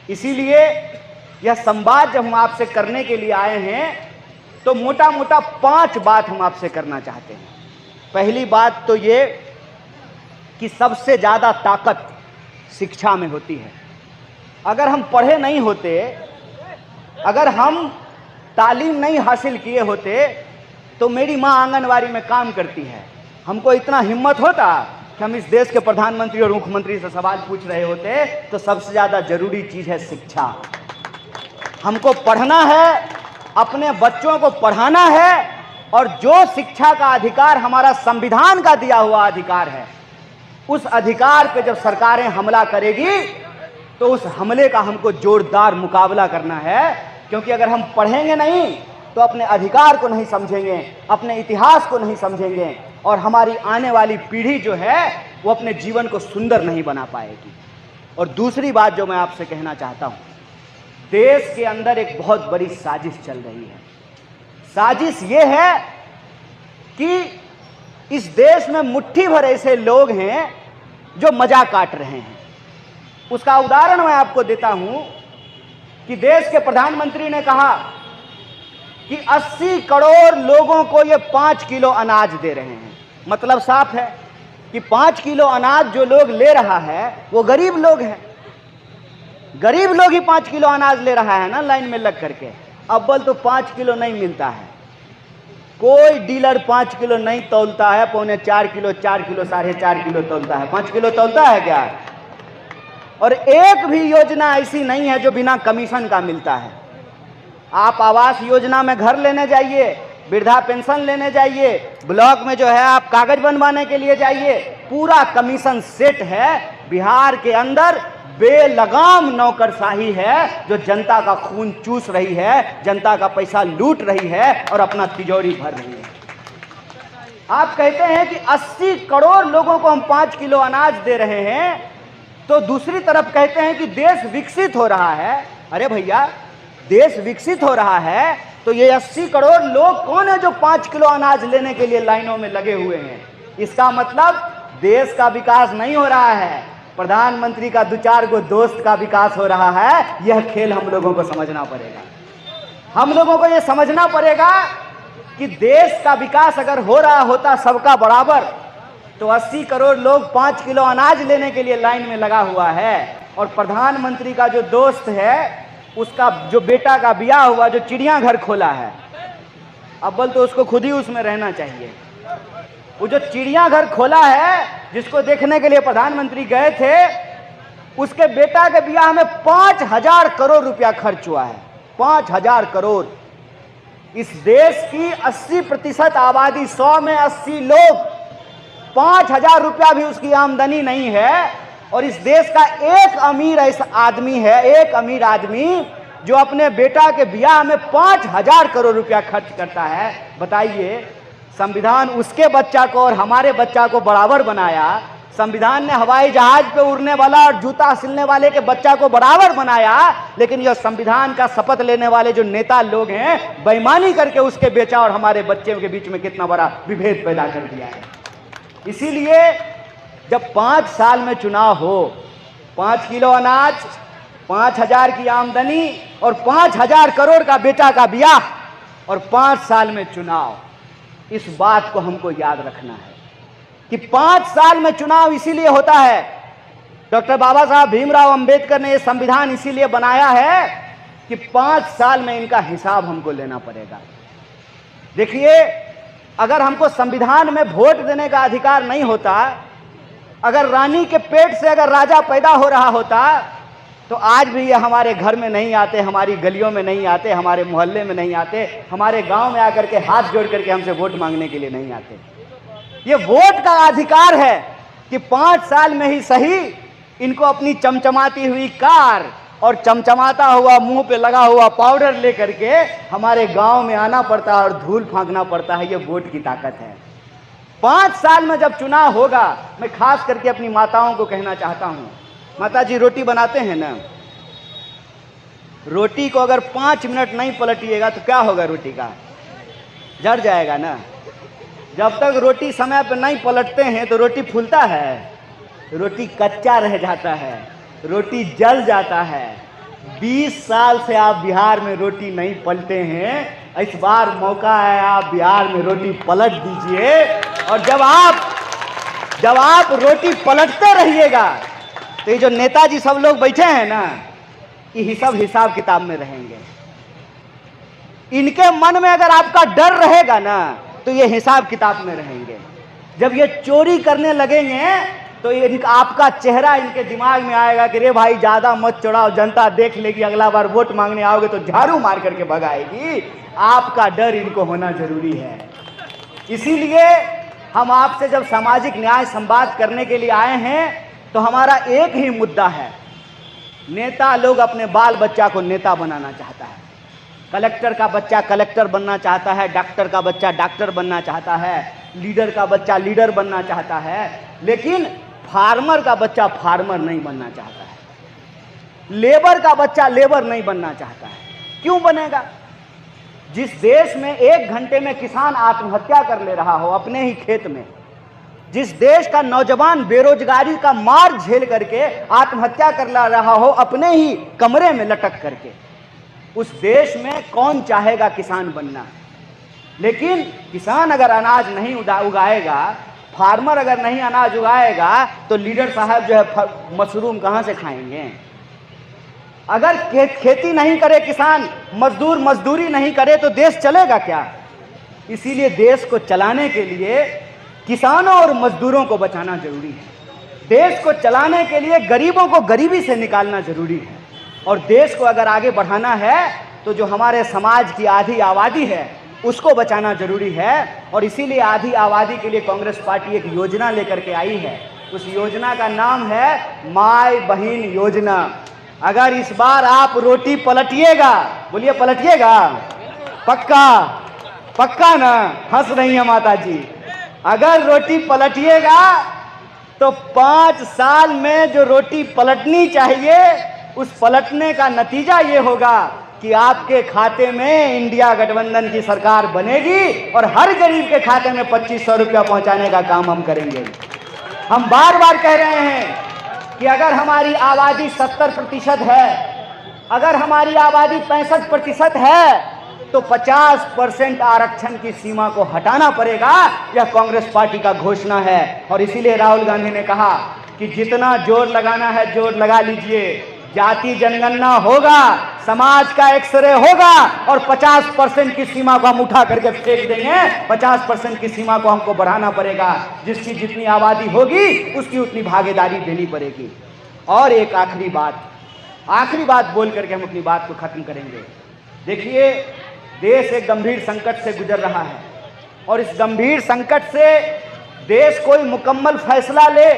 इसीलिए यह संवाद जब हम आपसे करने के लिए आए हैं तो मोटा मोटा 5 बात हम आपसे करना चाहते हैं। पहली बात तो ये कि सबसे ज़्यादा ताकत शिक्षा में होती है। अगर हम पढ़े नहीं होते, अगर हम तालीम नहीं हासिल किए होते, तो मेरी माँ आंगनवाड़ी में काम करती है, हमको इतना हिम्मत होता कि हम इस देश के प्रधानमंत्री और मुख्यमंत्री से सवाल पूछ रहे होते। तो सबसे ज़्यादा जरूरी चीज़ है शिक्षा। हमको पढ़ना है, अपने बच्चों को पढ़ाना है, और जो शिक्षा का अधिकार हमारा संविधान का दिया हुआ अधिकार है, उस अधिकार पे जब सरकारें हमला करेगी तो उस हमले का हमको जोरदार मुकाबला करना है। क्योंकि अगर हम पढ़ेंगे नहीं तो अपने अधिकार को नहीं समझेंगे, अपने इतिहास को नहीं समझेंगे, और हमारी आने वाली पीढ़ी जो है वो अपने जीवन को सुंदर नहीं बना पाएगी। और दूसरी बात जो मैं आपसे कहना चाहता हूँ, देश के अंदर एक बहुत बड़ी साजिश चल रही है। साजिश ये है कि इस देश में मुट्ठी भर ऐसे लोग हैं जो मजाक काट रहे हैं। उसका उदाहरण मैं आपको देता हूं कि देश के प्रधानमंत्री ने कहा कि 80 करोड़ लोगों को ये 5 किलो अनाज दे रहे हैं। मतलब साफ है कि 5 किलो अनाज जो लोग ले रहा है वो गरीब लोग हैं। गरीब लोग ही 5 किलो अनाज ले रहा है ना, लाइन में लग करके। अव्वल तो 5 किलो नहीं मिलता है, कोई डीलर 5 किलो नहीं तौलता है, 3.25 किलो, 4 किलो, 4.5 किलो तौलता है। 5 किलो तौलता है क्या? और एक भी योजना ऐसी नहीं है जो बिना कमीशन का मिलता है। आप आवास योजना में घर लेने जाइए, वृद्धा पेंशन लेने जाइए, ब्लॉक में जो है आप कागज बनवाने के लिए जाइए, पूरा कमीशन सेट है। बिहार के अंदर बेलगाम नौकरशाही है जो जनता का खून चूस रही है, जनता का पैसा लूट रही है और अपना तिजोरी भर रही है। आप कहते हैं कि 80 करोड़ लोगों को हम 5 किलो अनाज दे रहे हैं, तो दूसरी तरफ कहते हैं कि देश विकसित हो रहा है। अरे भैया, देश विकसित हो रहा है तो ये 80 करोड़ लोग कौन है जो 5 किलो अनाज लेने के लिए लाइनों में लगे हुए हैं? इसका मतलब देश का विकास नहीं हो रहा है, प्रधानमंत्री का 2-4 गो दोस्त का विकास हो रहा है। यह खेल हम लोगों को समझना पड़ेगा। हम लोगों को यह समझना पड़ेगा कि देश का विकास अगर हो रहा होता सबका बराबर, तो 80 करोड़ लोग 5 किलो अनाज लेने के लिए लाइन में लगा हुआ है। और प्रधानमंत्री का जो दोस्त है, उसका जो बेटा का ब्याह हुआ, जो चिड़ियाघर खोला है, अव्वल तो उसको खुद ही उसमें रहना चाहिए। वो जो चिड़ियाघर खोला है, जिसको देखने के लिए प्रधानमंत्री गए थे, उसके बेटा के ब्याह में 5000 करोड़ रुपया खर्च हुआ है। 5000 करोड़। इस देश की 80% आबादी, 100 में 80 लोग, 5000 रुपया भी उसकी आमदनी नहीं है। और इस देश का एक अमीर ऐसा आदमी है, एक अमीर आदमी जो अपने बेटा के ब्याह में 5000 करोड़ रुपया खर्च करता है। बताइए, संविधान उसके बच्चा को और हमारे बच्चा को बराबर बनाया। संविधान ने हवाई जहाज पे उड़ने वाला और जूता सिलने वाले के बच्चा को बराबर बनाया, लेकिन यह संविधान का शपथ लेने वाले जो नेता लोग हैं, बेईमानी करके उसके बेटा और हमारे बच्चे के बीच में कितना बड़ा विभेद पैदा कर दिया है। इसीलिए जब 5 साल में चुनाव हो, 5 किलो अनाज, 5000 की आमदनी और 5000 करोड़ का बेटा का ब्याह और 5 साल में चुनाव, इस बात को हमको याद रखना है कि 5 साल में चुनाव इसीलिए होता है। डॉक्टर बाबा साहब भीमराव अंबेडकर ने यह संविधान इसीलिए बनाया है कि 5 साल में इनका हिसाब हमको लेना पड़ेगा। देखिए, अगर हमको संविधान में वोट देने का अधिकार नहीं होता, अगर रानी के पेट से अगर राजा पैदा हो रहा होता, तो आज भी ये हमारे घर में नहीं आते, हमारी गलियों में नहीं आते, हमारे मोहल्ले में नहीं आते, हमारे गांव में आकर के हाथ जोड़ करके हमसे वोट मांगने के लिए नहीं आते। ये वोट का अधिकार है कि 5 साल में ही सही इनको अपनी चमचमाती हुई कार और चमचमाता हुआ मुंह पे लगा हुआ पाउडर लेकर के हमारे गांव में आना पड़ता है और धूल फांकना पड़ता है। ये वोट की ताकत है। 5 साल में जब चुनाव होगा, मैं खास करके अपनी माताओं को कहना चाहता हूं, माता जी रोटी बनाते हैं ना, रोटी को अगर 5 मिनट नहीं पलटिएगा तो क्या होगा? रोटी का जल जाएगा ना। जब तक रोटी समय पर नहीं पलटते हैं तो रोटी फूलता है, रोटी कच्चा रह जाता है, रोटी जल जाता है। 20 साल से आप बिहार में रोटी नहीं पलटे हैं, इस बार मौका है, आप बिहार में रोटी पलट दीजिए। और जब आप रोटी पलटते रहिएगा तो ये जो नेताजी सब लोग बैठे हैं ना, ये सब हिसाब किताब में रहेंगे। इनके मन में अगर आपका डर रहेगा ना तो ये हिसाब किताब में रहेंगे। जब ये चोरी करने लगेंगे तो ये आपका चेहरा इनके दिमाग में आएगा कि रे भाई ज्यादा मत चढ़ाओ, जनता देख लेगी, अगला बार वोट मांगने आओगे तो झाड़ू मार करके भगाएगी। आपका डर इनको होना जरूरी है। इसीलिए हम आपसे जब सामाजिक न्याय संवाद करने के लिए आए हैं तो हमारा एक ही मुद्दा है, नेता लोग अपने बाल बच्चा को नेता बनाना चाहता है, कलेक्टर का बच्चा कलेक्टर बनना चाहता है, डॉक्टर का बच्चा डॉक्टर बनना चाहता है, लीडर का बच्चा लीडर बनना चाहता है, लेकिन फार्मर का बच्चा फार्मर नहीं बनना चाहता है, लेबर का बच्चा लेबर नहीं बनना चाहता है। क्यों बनेगा? जिस देश में 1 घंटे में किसान आत्महत्या कर ले रहा हो अपने ही खेत में, जिस देश का नौजवान बेरोजगारी का मार झेल करके आत्महत्या कर ला रहा हो अपने ही कमरे में लटक करके, उस देश में कौन चाहेगा किसान बनना? लेकिन किसान अगर अनाज नहीं उगाएगा, फार्मर अगर नहीं अनाज उगाएगा तो लीडर साहब जो है मशरूम कहाँ से खाएंगे? अगर खेती नहीं करे किसान, मजदूर मजदूरी नहीं करे तो देश चलेगा क्या? इसीलिए देश को चलाने के लिए किसानों और मजदूरों को बचाना जरूरी है। देश को चलाने के लिए गरीबों को गरीबी से निकालना जरूरी है। और देश को अगर आगे बढ़ाना है तो जो हमारे समाज की आधी आबादी है उसको बचाना जरूरी है। और इसीलिए आधी आबादी के लिए कांग्रेस पार्टी एक योजना लेकर के आई है। उस योजना का नाम है माय बहन योजना। अगर इस बार आप रोटी पलटिएगा, बोलिए पलटिएगा, पक्का पक्का ना? हंस रही है माता जी। अगर रोटी पलटिएगा तो 5 साल में जो रोटी पलटनी चाहिए उस पलटने का नतीजा ये होगा कि आपके खाते में इंडिया गठबंधन की सरकार बनेगी और हर गरीब के खाते में 2500 रुपया पहुंचाने का काम हम करेंगे। हम बार बार कह रहे हैं कि अगर हमारी आबादी 70% है, अगर हमारी आबादी 65% है तो 50% आरक्षण की सीमा को हटाना पड़ेगा। यह कांग्रेस पार्टी का घोषणा है। और इसीलिए राहुल गांधी ने कहा कि जितना जोर लगाना है जोर लगा लीजिए, जाति जनगणना होगा, समाज का एक्सरे होगा और 50% की सीमा को हम उठा करके फेंक देंगे। 50% की सीमा को हमको बढ़ाना पड़ेगा। जिसकी जितनी आबादी होगी उसकी उतनी भागीदारी देनी पड़ेगी। और एक आखिरी बात बोल करके हम अपनी बात को खत्म करेंगे। देखिए, देश एक गंभीर संकट से गुजर रहा है और इस गंभीर संकट से देश कोई मुकम्मल फैसला ले,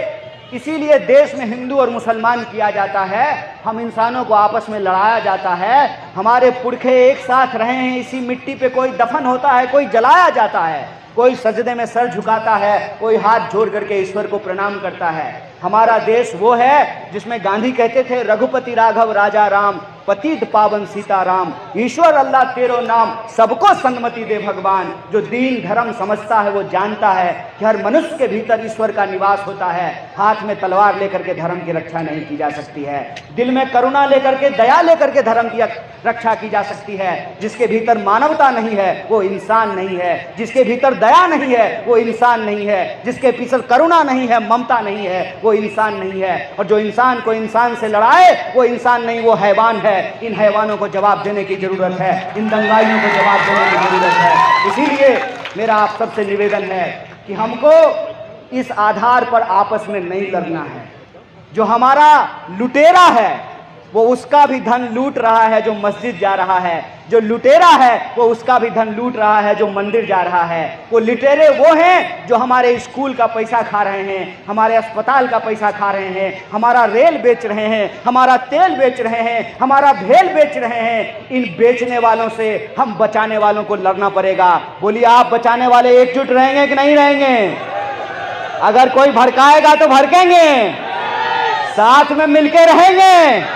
इसीलिए देश में हिंदू और मुसलमान किया जाता है। हम इंसानों को आपस में लड़ाया जाता है। हमारे पुरखे एक साथ रहे हैं, इसी मिट्टी पे कोई दफन होता है, कोई जलाया जाता है, कोई सजदे में सर झुकाता है, कोई हाथ जोड़ करके ईश्वर को प्रणाम करता है। हमारा देश वो है जिसमें गांधी कहते थे, रघुपति राघव राजा राम, पतित पावन सीताराम, ईश्वर अल्लाह तेरो नाम, सबको सन्मति दे भगवान। जो दीन धर्म समझता है वो जानता है कि हर मनुष्य के भीतर ईश्वर का निवास होता है। हाथ में तलवार लेकर के धर्म की रक्षा नहीं की जा सकती है। दिल में करुणा लेकर के, दया लेकर के धर्म की रक्षा की जा सकती है। जिसके भीतर मानवता नहीं है वो इंसान नहीं है। जिसके भीतर दया नहीं है वो इंसान नहीं है। जिसके भीतर करुणा नहीं है, ममता नहीं है, वो इंसान नहीं है। और जो इंसान को इंसान से लड़ाए वो इंसान नहीं, वो हैवान है। इन हैवानों को जवाब देने की जरूरत है, इन दंगाइयों को जवाब देने की जरूरत है। इसीलिए मेरा आप सबसे निवेदन है कि हमको इस आधार पर आपस में नहीं लड़ना है। जो हमारा लुटेरा है वो उसका भी धन लूट रहा है जो मस्जिद जा रहा है। जो लुटेरा है वो उसका भी धन लूट रहा है जो मंदिर जा रहा है। वो लुटेरे वो हैं जो हमारे स्कूल का पैसा खा रहे हैं, हमारे अस्पताल का पैसा खा रहे हैं, हमारा रेल बेच रहे हैं, हमारा तेल बेच रहे हैं, हमारा भेल बेच रहे हैं। इन बेचने वालों से हम बचाने वालों को लड़ना पड़ेगा। बोलिए, आप बचाने वाले एकजुट रहेंगे कि नहीं रहेंगे? अगर कोई भड़काएगा तो भड़केंगे, साथ में मिलकर रहेंगे,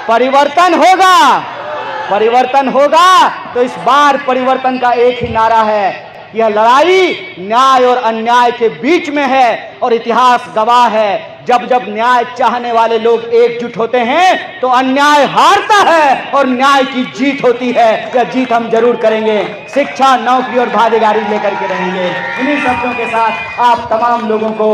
परिवर्तन होगा। परिवर्तन होगा तो इस बार परिवर्तन का एक ही नारा है, यह लड़ाई न्याय और अन्याय के बीच में है और इतिहास गवाह है जब जब न्याय चाहने वाले लोग एकजुट होते हैं तो अन्याय हारता है और न्याय की जीत होती है। यह जीत हम जरूर करेंगे। शिक्षा, नौकरी और भागीदारी लेकर के रहेंगे। इन्हीं शब्दों के साथ आप तमाम लोगों को